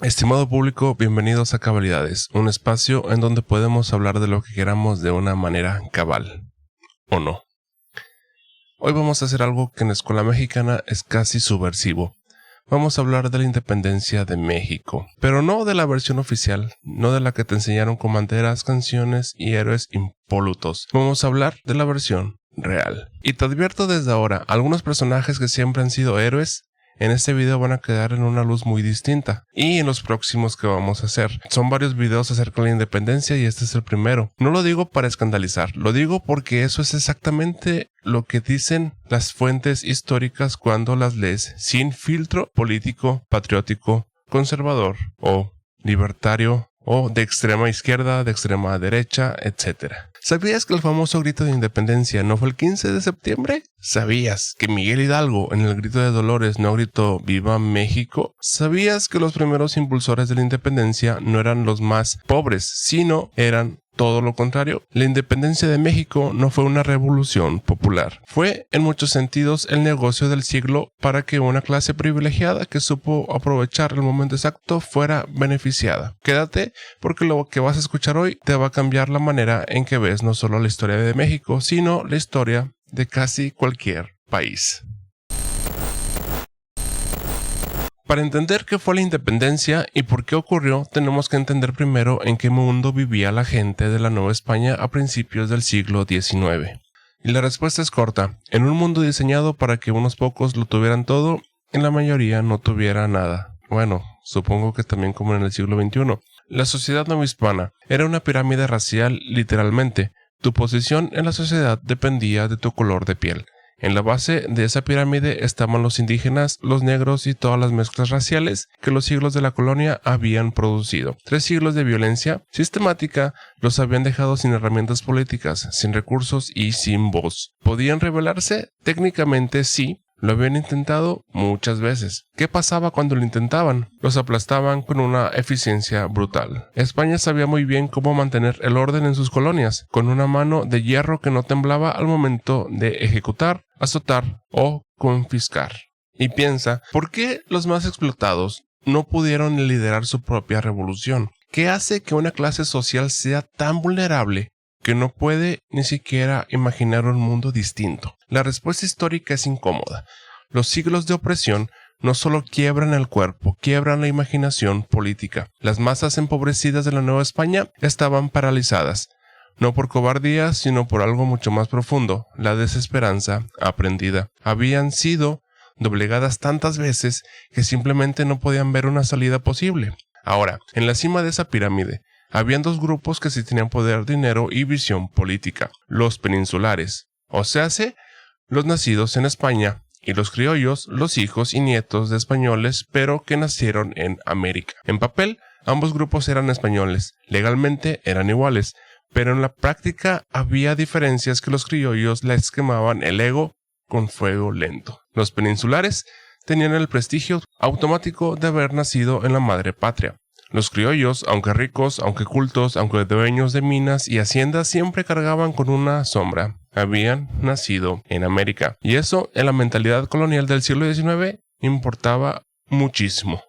Estimado público, bienvenidos a Cabalidades, un espacio en donde podemos hablar de lo que queramos de una manera cabal, ¿o no? Hoy vamos a hacer algo que en la escuela mexicana es casi subversivo. Vamos a hablar de la independencia de México, pero no de la versión oficial, no de la que te enseñaron con banderas, canciones y héroes impolutos. Vamos a hablar de la versión real. Y te advierto desde ahora, algunos personajes que siempre han sido héroes en este video van a quedar en una luz muy distinta, y en los próximos que vamos a hacer. Son varios videos acerca de la independencia y este es el primero. No lo digo para escandalizar, lo digo porque eso es exactamente lo que dicen las fuentes históricas cuando las lees sin filtro político, patriótico, conservador o libertario o de extrema izquierda, de extrema derecha, etc. ¿Sabías que el famoso grito de independencia no fue el 15 de septiembre? ¿Sabías que Miguel Hidalgo en el grito de Dolores no gritó ¡Viva México? ¿Sabías que los primeros impulsores de la independencia no eran los más pobres, sino eran todo lo contrario? La independencia de México no fue una revolución popular. Fue, en muchos sentidos, el negocio del siglo para que una clase privilegiada que supo aprovechar el momento exacto fuera beneficiada. Quédate, porque lo que vas a escuchar hoy te va a cambiar la manera en que ves no solo la historia de México, sino la historia de casi cualquier país. Para entender qué fue la independencia y por qué ocurrió, tenemos que entender primero en qué mundo vivía la gente de la Nueva España a principios del siglo XIX. Y la respuesta es corta: en un mundo diseñado para que unos pocos lo tuvieran todo y la mayoría no tuviera nada. Bueno, supongo que también como en el siglo XXI. La sociedad novohispana era una pirámide racial literalmente. Tu posición en la sociedad dependía de tu color de piel. En la base de esa pirámide estaban los indígenas, los negros y todas las mezclas raciales que los siglos de la colonia habían producido. 3 siglos de violencia sistemática los habían dejado sin herramientas políticas, sin recursos y sin voz. ¿Podían rebelarse? Técnicamente sí. Lo habían intentado muchas veces. ¿Qué pasaba cuando lo intentaban? Los aplastaban con una eficiencia brutal. España sabía muy bien cómo mantener el orden en sus colonias, con una mano de hierro que no temblaba al momento de ejecutar, azotar o confiscar. Y piensa, ¿por qué los más explotados no pudieron liderar su propia revolución? ¿Qué hace que una clase social sea tan vulnerable que no puede ni siquiera imaginar un mundo distinto? La respuesta histórica es incómoda. Los siglos de opresión no solo quiebran el cuerpo, quiebran la imaginación política. Las masas empobrecidas de la Nueva España estaban paralizadas, no por cobardía, sino por algo mucho más profundo, la desesperanza aprendida. Habían sido doblegadas tantas veces que simplemente no podían ver una salida posible. Ahora, en la cima de esa pirámide, habían 2 grupos que sí tenían poder, dinero y visión política: los peninsulares, o sea, los nacidos en España, y los criollos, los hijos y nietos de españoles, pero que nacieron en América. En papel, ambos grupos eran españoles, legalmente eran iguales, pero en la práctica había diferencias que los criollos les quemaban el ego con fuego lento. Los peninsulares tenían el prestigio automático de haber nacido en la madre patria. Los criollos, aunque ricos, aunque cultos, aunque dueños de minas y haciendas, siempre cargaban con una sombra: habían nacido en América. Y eso, en la mentalidad colonial del siglo XIX, importaba muchísimo.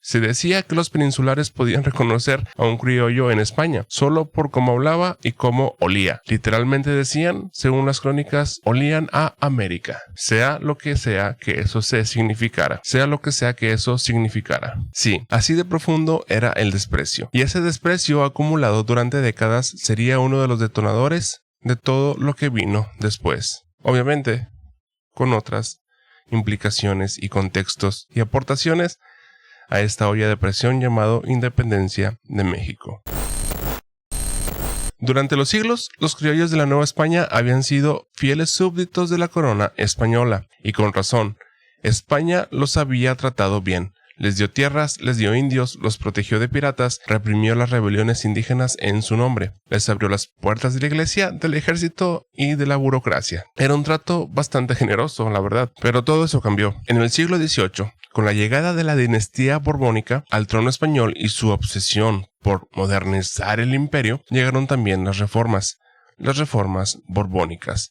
Se decía que los peninsulares podían reconocer a un criollo en España solo por cómo hablaba y cómo olía. Literalmente decían, según las crónicas, olían a América. Sea lo que sea que eso significara. Sea lo que sea que eso significara. Sí, así de profundo era el desprecio. Y ese desprecio acumulado durante décadas sería uno de los detonadores de todo lo que vino después. Obviamente, con otras implicaciones y contextos y aportaciones a esta olla de presión llamado Independencia de México. Durante los siglos, los criollos de la Nueva España habían sido fieles súbditos de la corona española, y con razón. España los había tratado bien. Les dio tierras, les dio indios, los protegió de piratas, reprimió las rebeliones indígenas en su nombre, les abrió las puertas de la iglesia, del ejército y de la burocracia. Era un trato bastante generoso, la verdad, pero todo eso cambió. En el siglo XVIII, con la llegada de la dinastía borbónica al trono español y su obsesión por modernizar el imperio, llegaron también las reformas borbónicas.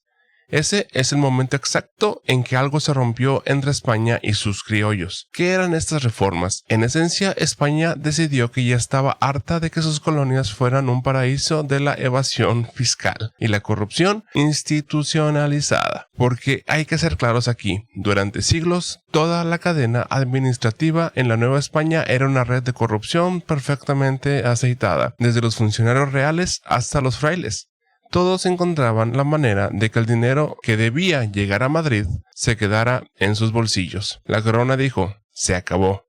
Ese es el momento exacto en que algo se rompió entre España y sus criollos. ¿Qué eran estas reformas? En esencia, España decidió que ya estaba harta de que sus colonias fueran un paraíso de la evasión fiscal y la corrupción institucionalizada. Porque hay que ser claros aquí, durante siglos, toda la cadena administrativa en la Nueva España era una red de corrupción perfectamente aceitada, desde los funcionarios reales hasta los frailes. Todos encontraban la manera de que el dinero que debía llegar a Madrid se quedara en sus bolsillos. La corona dijo, se acabó,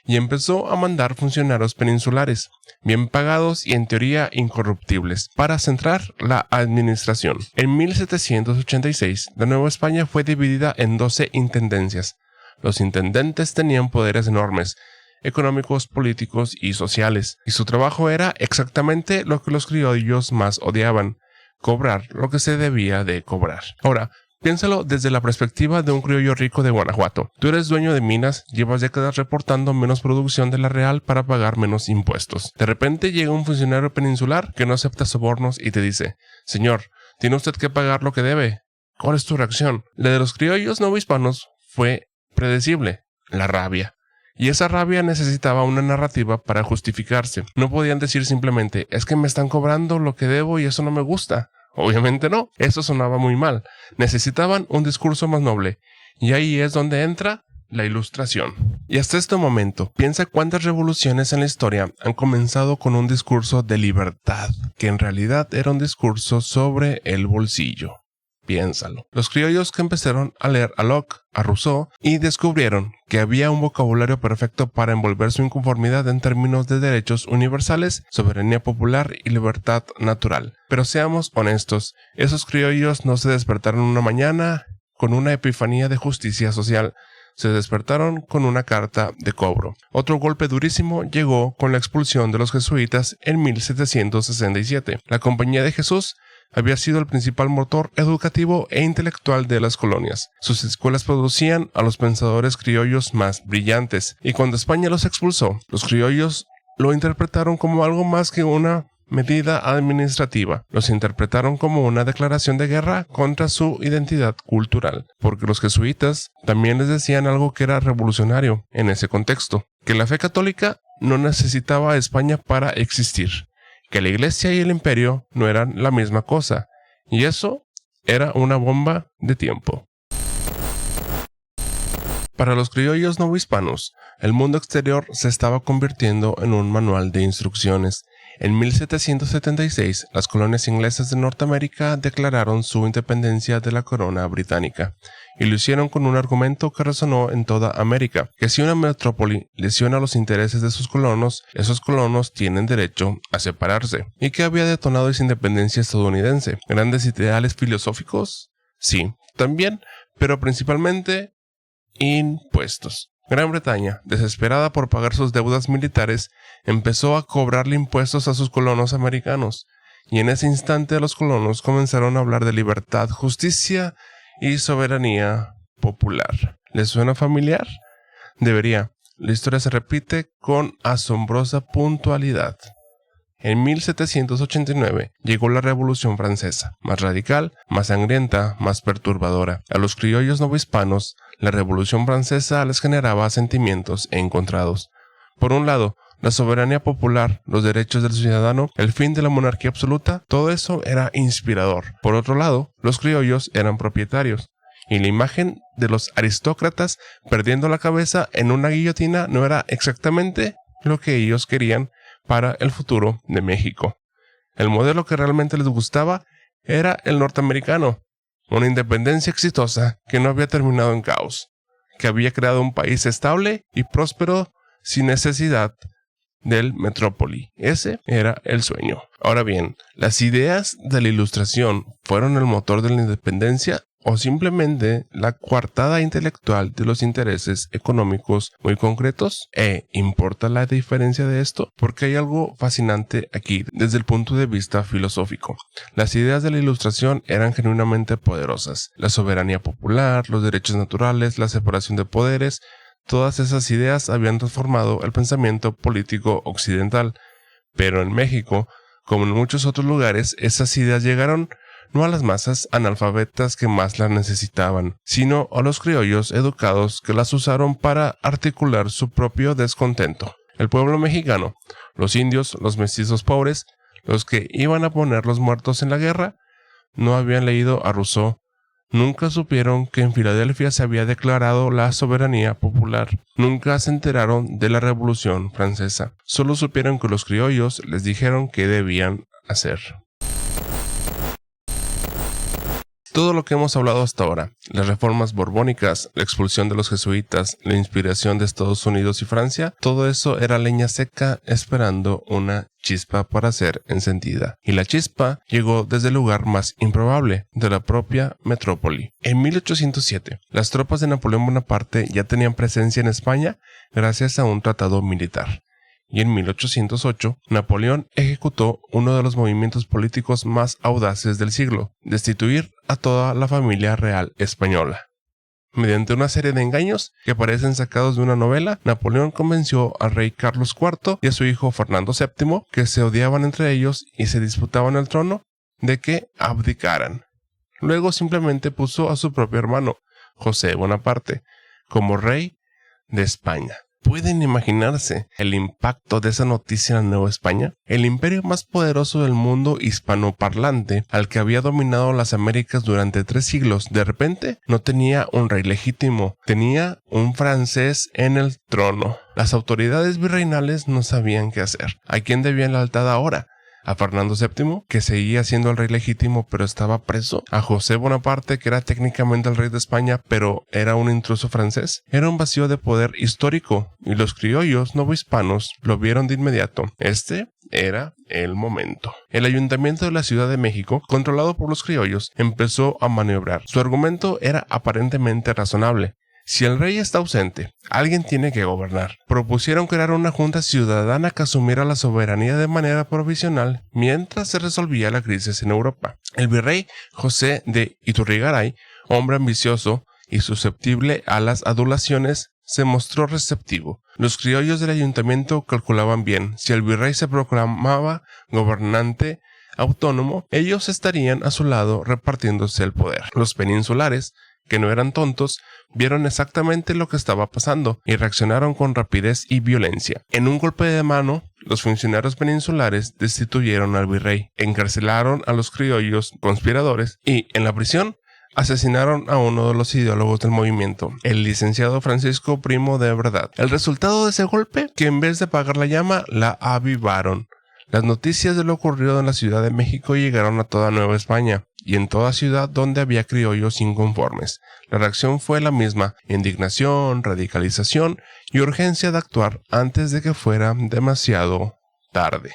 y empezó a mandar funcionarios peninsulares, bien pagados y en teoría incorruptibles, para centrar la administración. En 1786, la Nueva España fue dividida en 12 intendencias. Los intendentes tenían poderes enormes, económicos, políticos y sociales, y su trabajo era exactamente lo que los criollos más odiaban: cobrar lo que se debía de cobrar. Ahora, piénsalo desde la perspectiva de un criollo rico de Guanajuato. Tú eres dueño de minas, llevas décadas reportando menos producción de la real para pagar menos impuestos. De repente llega un funcionario peninsular que no acepta sobornos y te dice, señor, tiene usted que pagar lo que debe. ¿Cuál es tu reacción? La de los criollos novohispanos fue predecible: la rabia. Y esa rabia necesitaba una narrativa para justificarse. No podían decir simplemente, es que me están cobrando lo que debo y eso no me gusta. Obviamente no, eso sonaba muy mal. Necesitaban un discurso más noble. Y ahí es donde entra la Ilustración. Y hasta este momento, piensa cuántas revoluciones en la historia han comenzado con un discurso de libertad, que en realidad era un discurso sobre el bolsillo. Piénsalo. Los criollos que empezaron a leer a Locke, a Rousseau, y descubrieron que había un vocabulario perfecto para envolver su inconformidad en términos de derechos universales, soberanía popular y libertad natural. Pero seamos honestos, esos criollos no se despertaron una mañana con una epifanía de justicia social. Se despertaron con una carta de cobro. Otro golpe durísimo llegó con la expulsión de los jesuitas en 1767. La Compañía de Jesús había sido el principal motor educativo e intelectual de las colonias. Sus escuelas producían a los pensadores criollos más brillantes, y cuando España los expulsó, los criollos lo interpretaron como algo más que una medida administrativa. Los interpretaron como una declaración de guerra contra su identidad cultural, porque los jesuitas también les decían algo que era revolucionario en ese contexto: que la fe católica no necesitaba a España para existir, que la iglesia y el imperio no eran la misma cosa, y eso era una bomba de tiempo. Para los criollos novohispanos, el mundo exterior se estaba convirtiendo en un manual de instrucciones. En 1776, las colonias inglesas de Norteamérica declararon su independencia de la corona británica, y lo hicieron con un argumento que resonó en toda América: que si una metrópoli lesiona los intereses de sus colonos, esos colonos tienen derecho a separarse. ¿Y qué había detonado esa independencia estadounidense? ¿Grandes ideales filosóficos? Sí, también, pero principalmente impuestos. Gran Bretaña, desesperada por pagar sus deudas militares, empezó a cobrarle impuestos a sus colonos americanos, y en ese instante los colonos comenzaron a hablar de libertad, justicia y soberanía popular. ¿Les suena familiar? Debería. La historia se repite con asombrosa puntualidad. En 1789 llegó la Revolución Francesa, más radical, más sangrienta, más perturbadora. A los criollos novohispanos, la Revolución Francesa les generaba sentimientos encontrados. Por un lado, la soberanía popular, los derechos del ciudadano, el fin de la monarquía absoluta, todo eso era inspirador. Por otro lado, los criollos eran propietarios, y la imagen de los aristócratas perdiendo la cabeza en una guillotina no era exactamente lo que ellos querían para el futuro de México. El modelo que realmente les gustaba era el norteamericano, una independencia exitosa que no había terminado en caos, que había creado un país estable y próspero sin necesidad del metrópoli. Ese era el sueño. Ahora bien, ¿las ideas de la Ilustración fueron el motor de la independencia o simplemente la coartada intelectual de los intereses económicos muy concretos? ¿Importa la diferencia de esto? Porque hay algo fascinante aquí desde el punto de vista filosófico. Las ideas de la Ilustración eran genuinamente poderosas. La soberanía popular, los derechos naturales, la separación de poderes, todas esas ideas habían transformado el pensamiento político occidental. Pero en México, como en muchos otros lugares, esas ideas llegaron no a las masas analfabetas que más la necesitaban, sino a los criollos educados que las usaron para articular su propio descontento. El pueblo mexicano, los indios, los mestizos pobres, los que iban a poner los muertos en la guerra, no habían leído a Rousseau. Nunca supieron que en Filadelfia se había declarado la soberanía popular. Nunca se enteraron de la Revolución Francesa. Solo supieron que los criollos les dijeron qué debían hacer. Todo lo que hemos hablado hasta ahora, las reformas borbónicas, la expulsión de los jesuitas, la inspiración de Estados Unidos y Francia, todo eso era leña seca esperando una chispa para ser encendida. Y la chispa llegó desde el lugar más improbable, de la propia metrópoli. En 1807, las tropas de Napoleón Bonaparte ya tenían presencia en España gracias a un tratado militar. Y en 1808, Napoleón ejecutó uno de los movimientos políticos más audaces del siglo, destituir a toda la familia real española. Mediante una serie de engaños que parecen sacados de una novela, Napoleón convenció al rey Carlos IV y a su hijo Fernando VII, que se odiaban entre ellos y se disputaban el trono, de que abdicaran. Luego simplemente puso a su propio hermano, José Bonaparte, como rey de España. ¿Pueden imaginarse el impacto de esa noticia en la Nueva España? El imperio más poderoso del mundo hispanoparlante, al que había dominado las Américas durante 3 siglos, de repente no tenía un rey legítimo, tenía un francés en el trono. Las autoridades virreinales no sabían qué hacer. ¿A quién debían lealtad ahora? ¿A Fernando VII, que seguía siendo el rey legítimo pero estaba preso? ¿A José Bonaparte, que era técnicamente el rey de España pero era un intruso francés? Era un vacío de poder histórico y los criollos novohispanos lo vieron de inmediato. Este era el momento. El ayuntamiento de la Ciudad de México, controlado por los criollos, empezó a maniobrar. Su argumento era aparentemente razonable. Si el rey está ausente, alguien tiene que gobernar. Propusieron crear una junta ciudadana que asumiera la soberanía de manera provisional mientras se resolvía la crisis en Europa. El virrey José de Iturrigaray, hombre ambicioso y susceptible a las adulaciones, se mostró receptivo. Los criollos del ayuntamiento calculaban bien: si el virrey se proclamaba gobernante autónomo, ellos estarían a su lado repartiéndose el poder. Los peninsulares, que no eran tontos, vieron exactamente lo que estaba pasando y reaccionaron con rapidez y violencia. En un golpe de mano, los funcionarios peninsulares destituyeron al virrey, encarcelaron a los criollos conspiradores y, en la prisión, asesinaron a uno de los ideólogos del movimiento, el licenciado Francisco Primo de Verdad. El resultado de ese golpe, que en vez de apagar la llama, la avivaron. Las noticias de lo ocurrido en la Ciudad de México llegaron a toda Nueva España y en toda ciudad donde había criollos inconformes. La reacción fue la misma: indignación, radicalización y urgencia de actuar antes de que fuera demasiado tarde.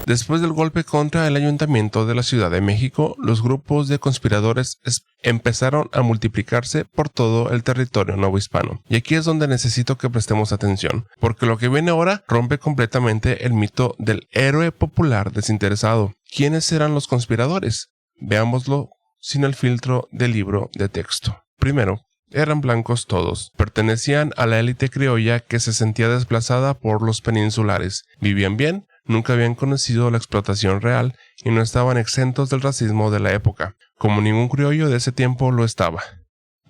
Después del golpe contra el ayuntamiento de la Ciudad de México, los grupos de conspiradores empezaron a multiplicarse por todo el territorio novohispano. Y aquí es donde necesito que prestemos atención, porque lo que viene ahora rompe completamente el mito del héroe popular desinteresado. ¿Quiénes eran los conspiradores? Veámoslo sin el filtro del libro de texto. Primero, eran blancos todos. Pertenecían a la élite criolla que se sentía desplazada por los peninsulares. Vivían bien, nunca habían conocido la explotación real y no estaban exentos del racismo de la época, como ningún criollo de ese tiempo lo estaba.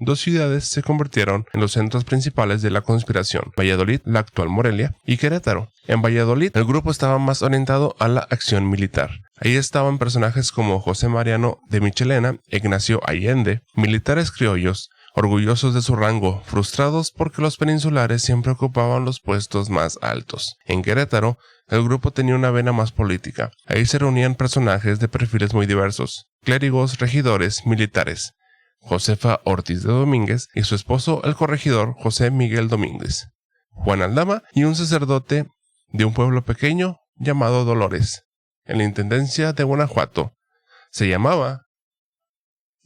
2 ciudades se convirtieron en los centros principales de la conspiración: Valladolid, la actual Morelia, y Querétaro. En Valladolid, el grupo estaba más orientado a la acción militar. Ahí estaban personajes como José Mariano de Michelena, Ignacio Allende, militares criollos, orgullosos de su rango, frustrados porque los peninsulares siempre ocupaban los puestos más altos. En Querétaro, el grupo tenía una vena más política. Ahí se reunían personajes de perfiles muy diversos: clérigos, regidores, militares. Josefa Ortiz de Domínguez y su esposo, el corregidor José Miguel Domínguez. Juan Aldama y un sacerdote de un pueblo pequeño llamado Dolores, en la intendencia de Guanajuato. Se llamaba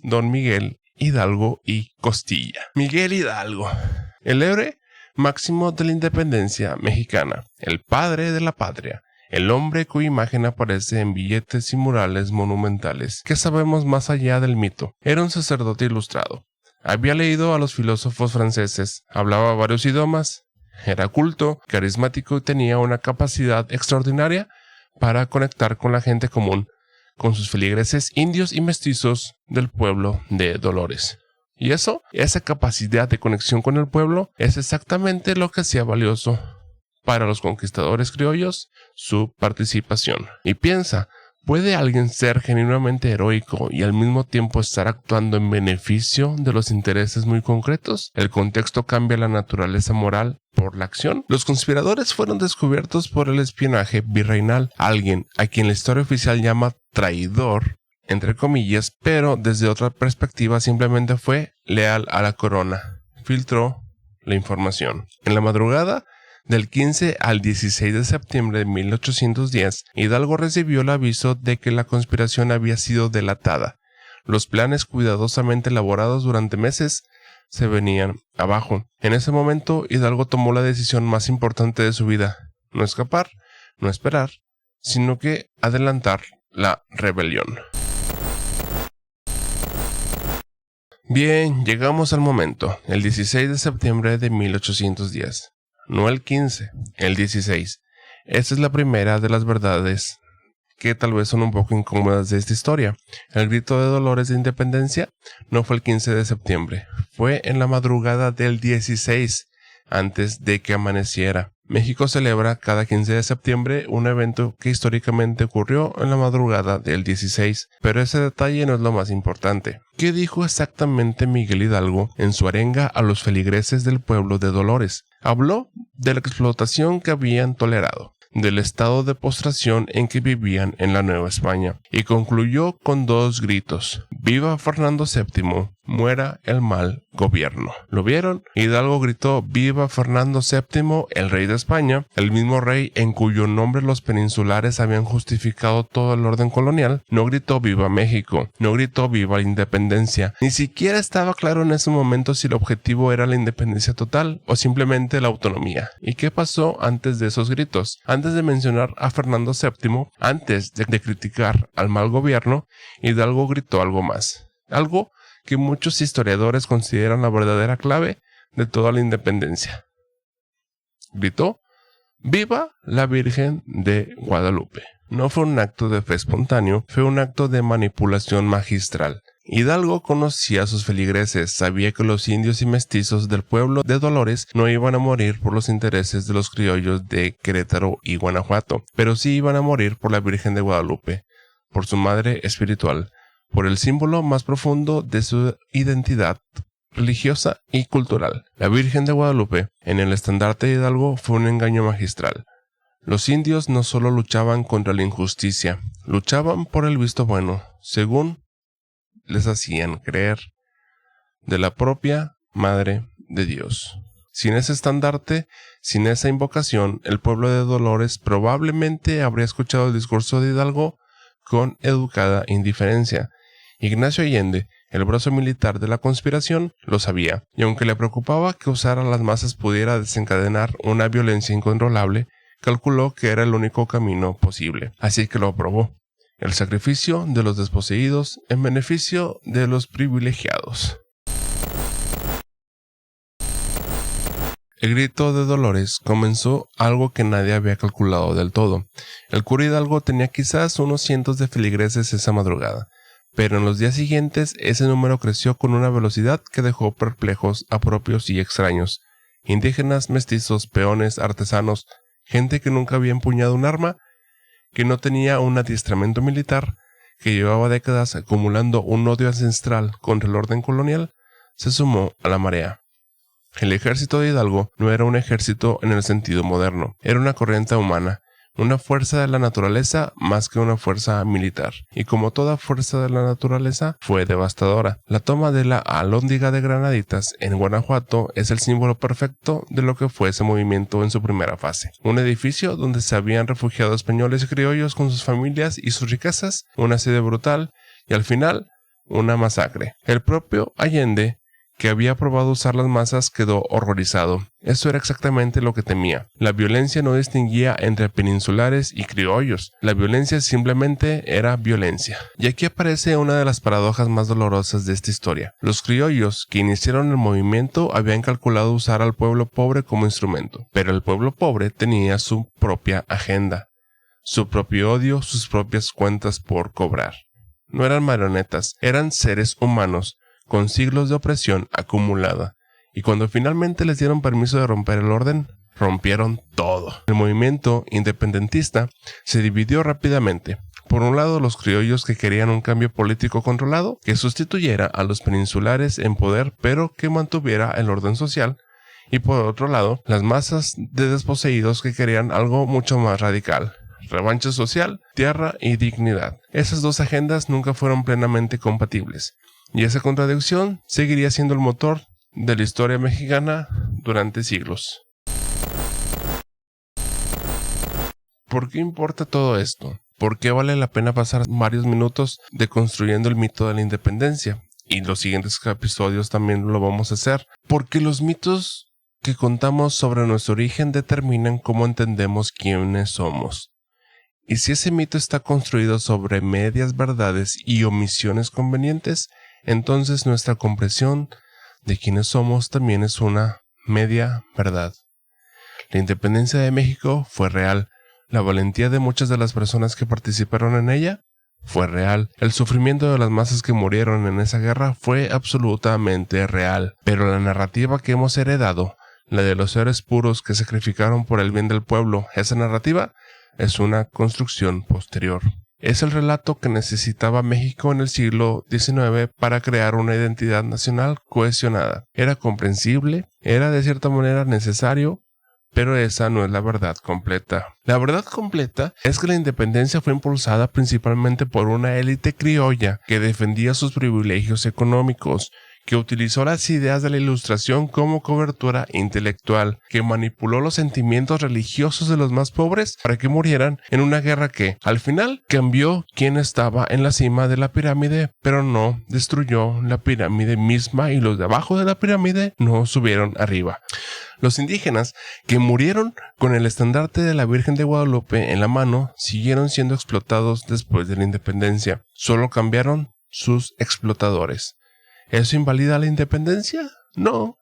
Don Miguel Hidalgo y Costilla. Miguel Hidalgo, el héroe máximo de la independencia mexicana, el padre de la patria, el hombre cuya imagen aparece en billetes y murales monumentales. ¿Qué sabemos más allá del mito? Era un sacerdote ilustrado. Había leído a los filósofos franceses, hablaba varios idiomas, era culto, carismático y tenía una capacidad extraordinaria para conectar con la gente común. con sus feligreses indios y mestizos del pueblo de Dolores. Y esa capacidad de conexión con el pueblo, es exactamente lo que hacía valioso para los conquistadores criollos su participación. Y piensa, ¿puede alguien ser genuinamente heroico y al mismo tiempo estar actuando en beneficio de los intereses muy concretos? El contexto cambia la naturaleza moral por la acción. Los conspiradores fueron descubiertos por el espionaje virreinal, alguien a quien la historia oficial llama traidor, entre comillas, pero desde otra perspectiva simplemente fue leal a la corona. Filtró la información. En la madrugada del 15 al 16 de septiembre de 1810, Hidalgo recibió el aviso de que la conspiración había sido delatada. Los planes cuidadosamente elaborados durante meses se venían abajo. En ese momento, Hidalgo tomó la decisión más importante de su vida: no escapar, no esperar, sino que adelantar la rebelión. Bien, llegamos al momento, el 16 de septiembre de 1810. No el 15, el 16. Esta es la primera de las verdades que tal vez son un poco incómodas de esta historia. El grito de Dolores de Independencia no fue el 15 de septiembre, fue en la madrugada del 16, antes de que amaneciera. México celebra cada 15 de septiembre un evento que históricamente ocurrió en la madrugada del 16, pero ese detalle no es lo más importante. ¿Qué dijo exactamente Miguel Hidalgo en su arenga a los feligreses del pueblo de Dolores? Habló de la explotación que habían tolerado, del estado de postración en que vivían en la Nueva España, y concluyó con dos gritos: ¡Viva Fernando VII! ¡Muera el mal gobierno! ¿Lo vieron? Hidalgo gritó: ¡Viva Fernando VII, el rey de España! El mismo rey en cuyo nombre los peninsulares habían justificado todo el orden colonial. No gritó ¡Viva México! No gritó ¡Viva la independencia! Ni siquiera estaba claro en ese momento si el objetivo era la independencia total o simplemente la autonomía. ¿Y qué pasó antes de esos gritos? Antes de mencionar a Fernando VII, antes de criticar al mal gobierno, Hidalgo gritó algo más. Algo que muchos historiadores consideran la verdadera clave de toda la independencia. Gritó: ¡Viva la Virgen de Guadalupe! No fue un acto de fe espontáneo, fue un acto de manipulación magistral. Hidalgo conocía a sus feligreses, sabía que los indios y mestizos del pueblo de Dolores no iban a morir por los intereses de los criollos de Querétaro y Guanajuato, pero sí iban a morir por la Virgen de Guadalupe, por su madre espiritual, por el símbolo más profundo de su identidad religiosa y cultural. La Virgen de Guadalupe, en el estandarte de Hidalgo, fue un engaño magistral. Los indios no solo luchaban contra la injusticia, luchaban por el visto bueno, según les hacían creer, de la propia Madre de Dios. Sin ese estandarte, sin esa invocación, el pueblo de Dolores probablemente habría escuchado el discurso de Hidalgo con educada indiferencia. Ignacio Allende, el brazo militar de la conspiración, lo sabía, y aunque le preocupaba que usar a las masas pudiera desencadenar una violencia incontrolable, calculó que era el único camino posible, así que lo aprobó: el sacrificio de los desposeídos en beneficio de los privilegiados. El grito de Dolores comenzó algo que nadie había calculado del todo. El cura Hidalgo tenía quizás unos cientos de feligreses esa madrugada, pero en los días siguientes ese número creció con una velocidad que dejó perplejos a propios y extraños. Indígenas, mestizos, peones, artesanos, gente que nunca había empuñado un arma, que no tenía un adiestramiento militar, que llevaba décadas acumulando un odio ancestral contra el orden colonial, se sumó a la marea. El ejército de Hidalgo no era un ejército en el sentido moderno, era una corriente humana, una fuerza de la naturaleza más que una fuerza militar, y como toda fuerza de la naturaleza, fue devastadora. La toma de la Alhóndiga de Granaditas en Guanajuato es el símbolo perfecto de lo que fue ese movimiento en su primera fase. Un edificio donde se habían refugiado españoles y criollos con sus familias y sus riquezas, un asedio brutal, y al final, una masacre. El propio Allende, que había probado usar las masas, quedó horrorizado. Eso era exactamente lo que temía. La violencia no distinguía entre peninsulares y criollos. La violencia simplemente era violencia. Y aquí aparece una de las paradojas más dolorosas de esta historia. Los criollos que iniciaron el movimiento habían calculado usar al pueblo pobre como instrumento, pero el pueblo pobre tenía su propia agenda. su propio odio, sus propias cuentas por cobrar. No eran marionetas, eran seres humanos con siglos de opresión acumulada, y cuando finalmente les dieron permiso de romper el orden, rompieron todo. El movimiento independentista se dividió rápidamente. Por un lado, los criollos que querían un cambio político controlado que sustituyera a los peninsulares en poder pero que mantuviera el orden social, y por otro lado, las masas de desposeídos que querían algo mucho más radical: revancha social, tierra y dignidad. Esas dos agendas nunca fueron plenamente compatibles, y esa contradicción seguiría siendo el motor de la historia mexicana durante siglos. ¿Por qué importa todo esto? ¿Por qué vale la pena pasar varios minutos deconstruyendo el mito de la independencia? Y los siguientes episodios también lo vamos a hacer. Porque los mitos que contamos sobre nuestro origen determinan cómo entendemos quiénes somos. Y si ese mito está construido sobre medias verdades y omisiones convenientes, entonces nuestra comprensión de quiénes somos también es una media verdad. La independencia de México fue real. La valentía de muchas de las personas que participaron en ella fue real. El sufrimiento de las masas que murieron en esa guerra fue absolutamente real. Pero la narrativa que hemos heredado, la de los seres puros que sacrificaron por el bien del pueblo, esa narrativa es una construcción posterior. Es el relato que necesitaba México en el siglo XIX para crear una identidad nacional cohesionada. Era comprensible, era de cierta manera necesario, pero esa no es la verdad completa. La verdad completa es que la independencia fue impulsada principalmente por una élite criolla que defendía sus privilegios económicos, que utilizó las ideas de la Ilustración como cobertura intelectual, que manipuló los sentimientos religiosos de los más pobres para que murieran en una guerra que, al final, cambió quién estaba en la cima de la pirámide, pero no destruyó la pirámide misma, y los de abajo de la pirámide no subieron arriba. Los indígenas, que murieron con el estandarte de la Virgen de Guadalupe en la mano, siguieron siendo explotados después de la independencia. Solo cambiaron sus explotadores. ¿Eso invalida la independencia? No,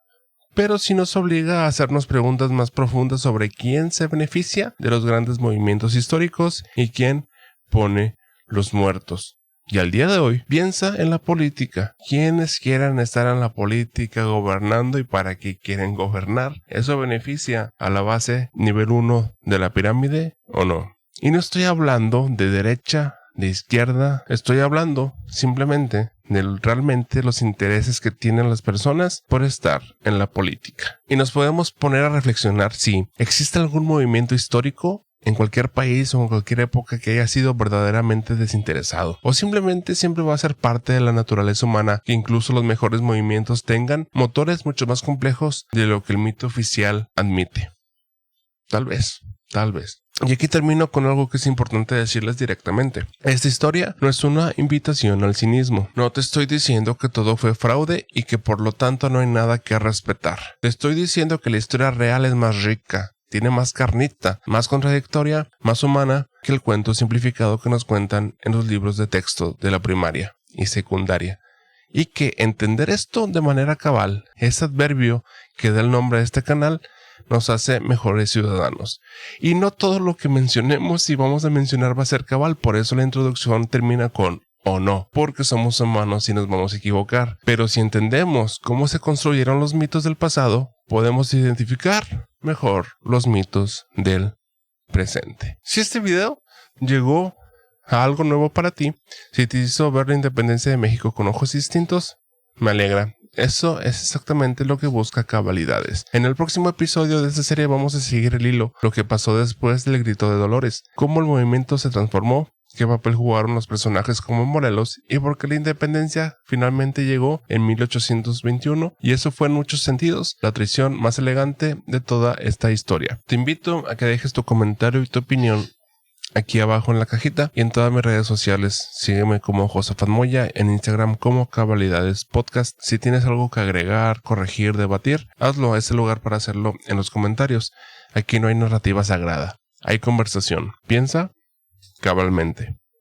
pero sí nos obliga a hacernos preguntas más profundas sobre quién se beneficia de los grandes movimientos históricos y quién pone los muertos. Y al día de hoy, piensa en la política. ¿Quiénes quieren estar en la política gobernando y para qué quieren gobernar? ¿Eso beneficia a la base nivel 1 de la pirámide o no? Y no estoy hablando de derecha, de izquierda, estoy hablando simplemente de realmente los intereses que tienen las personas por estar en la política. Y nos podemos poner a reflexionar si existe algún movimiento histórico en cualquier país o en cualquier época que haya sido verdaderamente desinteresado, o simplemente siempre va a ser parte de la naturaleza humana que incluso los mejores movimientos tengan motores mucho más complejos de lo que el mito oficial admite. Tal vez. Y aquí termino con algo que es importante decirles directamente. Esta historia no es una invitación al cinismo. No te estoy diciendo que todo fue fraude y que por lo tanto no hay nada que respetar. Te estoy diciendo que la historia real es más rica, tiene más carnita, más contradictoria, más humana que el cuento simplificado que nos cuentan en los libros de texto de la primaria y secundaria. Y que entender esto de manera cabal, ese adverbio que da el nombre a este canal, nos hace mejores ciudadanos. Y no todo lo que mencionemos y vamos a mencionar va a ser cabal, por eso la introducción termina con o no, porque somos humanos y nos vamos a equivocar. Pero si entendemos cómo se construyeron los mitos del pasado, podemos identificar mejor los mitos del presente. Si este video llegó a algo nuevo para ti, si te hizo ver la independencia de México con ojos distintos, me alegra. Eso es exactamente lo que busca Cabalidades. En el próximo episodio de esta serie vamos a seguir el hilo, lo que pasó después del grito de Dolores, cómo el movimiento se transformó, qué papel jugaron los personajes como Morelos y por qué la independencia finalmente llegó en 1821, y eso fue en muchos sentidos la traición más elegante de toda esta historia. Te invito a que dejes tu comentario y tu opinión aquí abajo en la cajita y en todas mis redes sociales. Sígueme como Josafat Moya, en Instagram como Cabalidades Podcast. Si tienes algo que agregar, corregir, debatir, hazlo. Es el lugar para hacerlo en los comentarios. Aquí no hay narrativa sagrada, hay conversación. Piensa cabalmente.